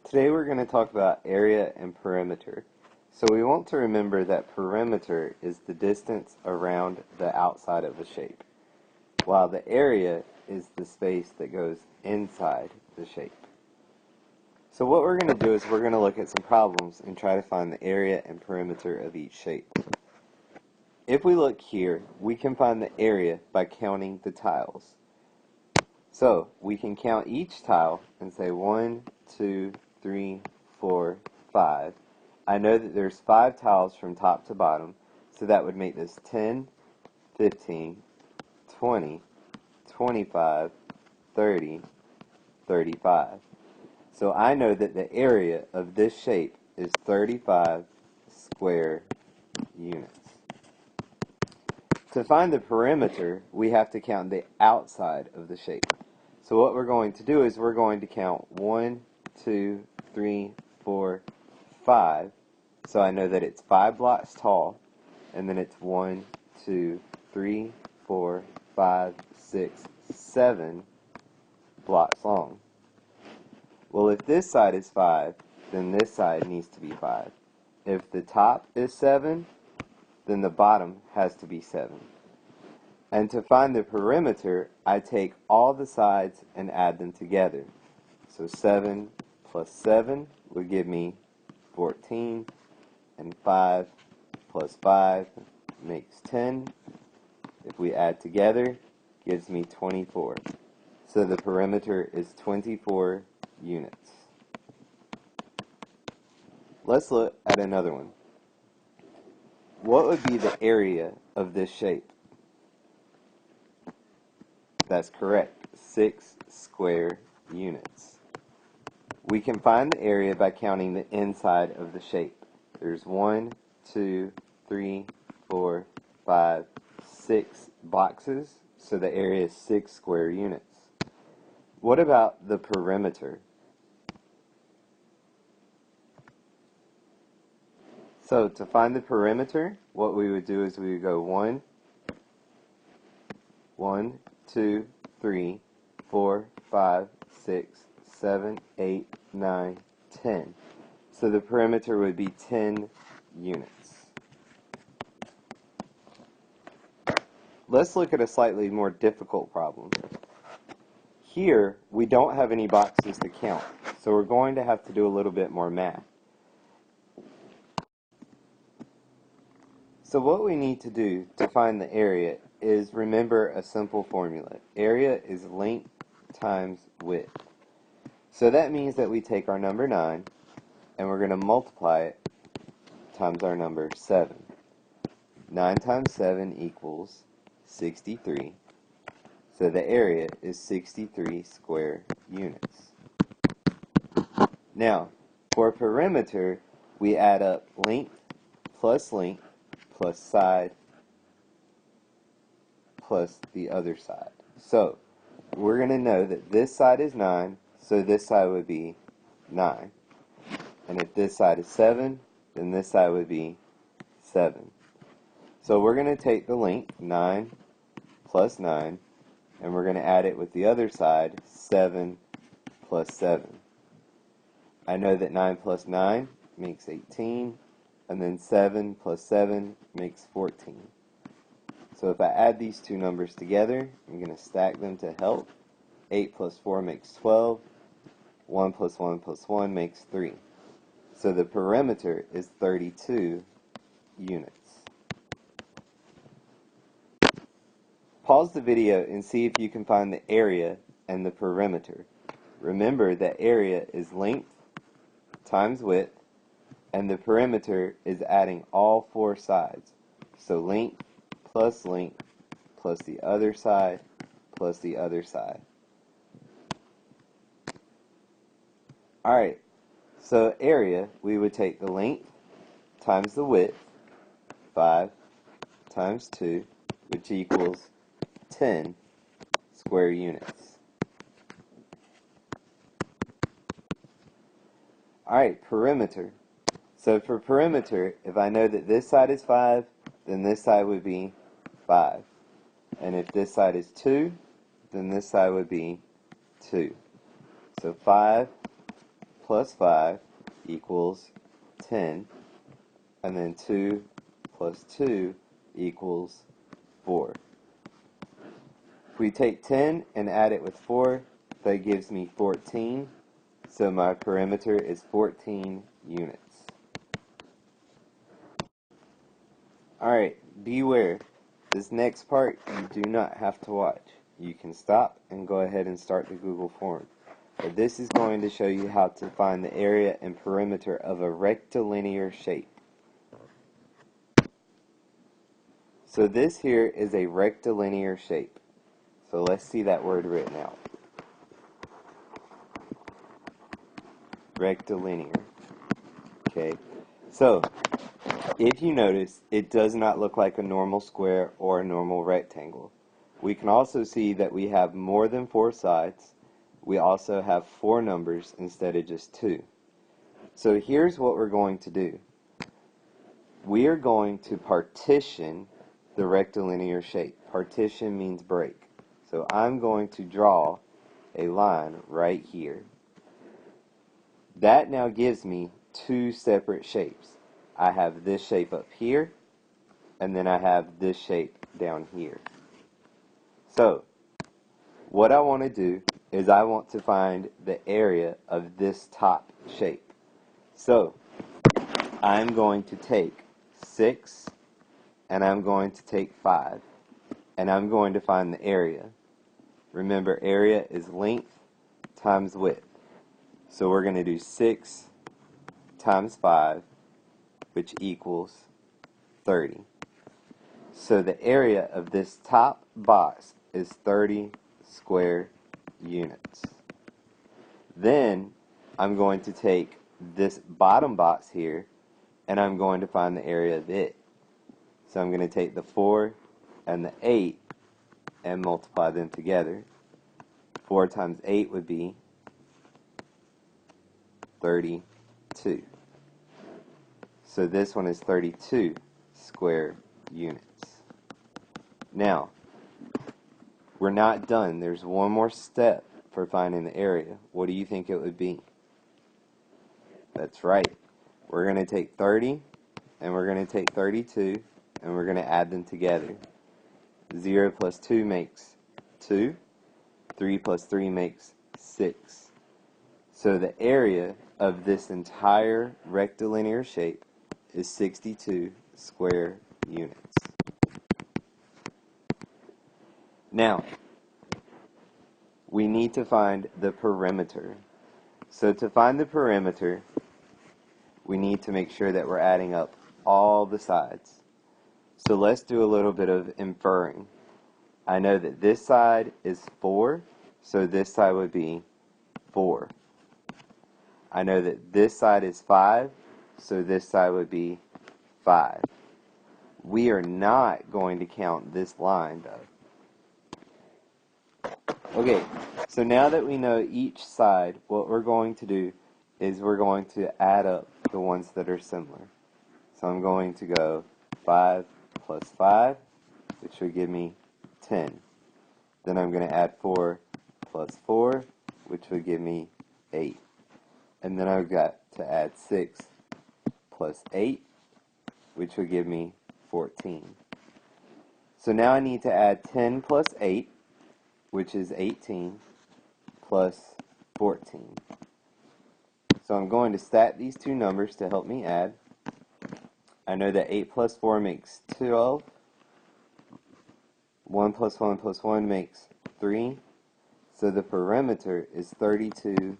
Today we're going to talk about area and perimeter. So we want to remember that perimeter is the distance around the outside of a shape, while the area is the space that goes inside the shape. So what we're going to do is we're going to look at some problems and try to find the area and perimeter of each shape. If we look here, we can find the area by counting the tiles. So we can count each tile and say 1, 2, 3, 4, 5. I know that there's 5 tiles from top to bottom, so that would make this 10, 15, 20, 25, 30, 35. So I know that the area of this shape is 35 square units. To find the perimeter, we have to count the outside of the shape. So what we're going to do is we're going to count 1, 2, 3, 4, 5. So I know that it's 5 blocks tall, and then it's 1, 2, 3, 4, 5, 6, 7 blocks long. Well, if this side is 5, then this side needs to be 5. If the top is 7, then the bottom has to be 7. And to find the perimeter, I take all the sides and add them together. So 7 plus 7 would give me 14, and 5 plus 5 makes 10. If we add together, gives me 24. So the perimeter is 24 units. Let's look at another one. What would be the area of this shape? That's correct, 6 square units. We can find the area by counting the inside of the shape. There's 1, 2, 3, 4, 5, 6 boxes, so the area is 6 square units. What about the perimeter? So to find the perimeter, what we would do is we would go 1, 2, 3, 4, 5, 6, 7, 8, 9, 10. So the perimeter would be 10 units. Let's look at a slightly more difficult problem. Here, we don't have any boxes to count, so we're going to have to do a little bit more math. So what we need to do to find the area is remember a simple formula. Area is length times width. So that means that we take our number 9 and we're going to multiply it times our number 7. 9 times 7 equals 63. So the area is 63 square units. Now, for perimeter, we add up length plus side plus the other side. So we're going to know that this side is 9, so this side would be 9. And if this side is 7, then this side would be 7. So we're going to take the length, 9 plus 9, and we're going to add it with the other side, 7 plus 7. I know that 9 plus 9 makes 18, and then 7 plus 7 makes 14. So if I add these two numbers together, I'm going to stack them to help. 8 plus 4 makes 12. 1 plus 1 plus 1 makes 3. So the perimeter is 32 units. Pause the video and see if you can find the area and the perimeter. Remember that area is length times width, and the perimeter is adding all 4 sides. So length plus the other side plus the other side. Alright, so area, we would take the length times the width, 5 times 2, which equals 10 square units. Alright, perimeter. So for perimeter, if I know that this side is 5, then this side would be 5. And if this side is 2, then this side would be 2. So 5 plus 5 equals 10. And then 2 plus 2 equals 4. If we take 10 and add it with 4, that gives me 14. So my perimeter is 14 units. Alright, beware. This next part you do not have to watch. You can stop and go ahead and start the Google form. But this is going to show you how to find the area and perimeter of a rectilinear shape. So this here is a rectilinear shape. So let's see that word written out. Rectilinear. Okay. So, if you notice, it does not look like a normal square or a normal rectangle. We can also see that we have more than 4 sides. We also have 4 numbers instead of just 2. So here's what we're going to do. We are going to partition the rectilinear shape. Partition means break. So I'm going to draw a line right here. That now gives me 2 separate shapes. I have this shape up here, and then I have this shape down here. So, what I want to do is I want to find the area of this top shape. So, I'm going to take 6, and I'm going to take 5, and I'm going to find the area. Remember, area is length times width. So we're going to do 6 times 5, which equals 30. So the area of this top box is 30 square units. Then I'm going to take this bottom box here and I'm going to find the area of it. So I'm going to take the 4 and the 8 and multiply them together. 4 times 8 would be 32. So this one is 32 square units. Now, we're not done. There's one more step for finding the area. What do you think it would be? That's right. We're going to take 30 and we're going to take 32 and we're going to add them together. 0 plus 2 makes 2. 3 plus 3 makes 6. So the area of this entire rectilinear shape is 62 square units. Now, we need to find the perimeter. So to find the perimeter, we need to make sure that we're adding up all the sides. So let's do a little bit of inferring. I know that this side is 4, so this side would be 4. I know that this side is 5, so this side would be 5. We are not going to count this line, though. Okay, so now that we know each side, what we're going to do is we're going to add up the ones that are similar. So I'm going to go 5 plus 5, which would give me 10. Then I'm going to add 4 plus 4, which would give me 8. And then I've got to add 6 plus 8, which would give me 14. So now I need to add 10 plus 8, which is 18, plus 14. So I'm going to stack these two numbers to help me add. I know that 8 plus 4 makes 12. 1 plus 1 plus 1 makes 3. So the perimeter is 32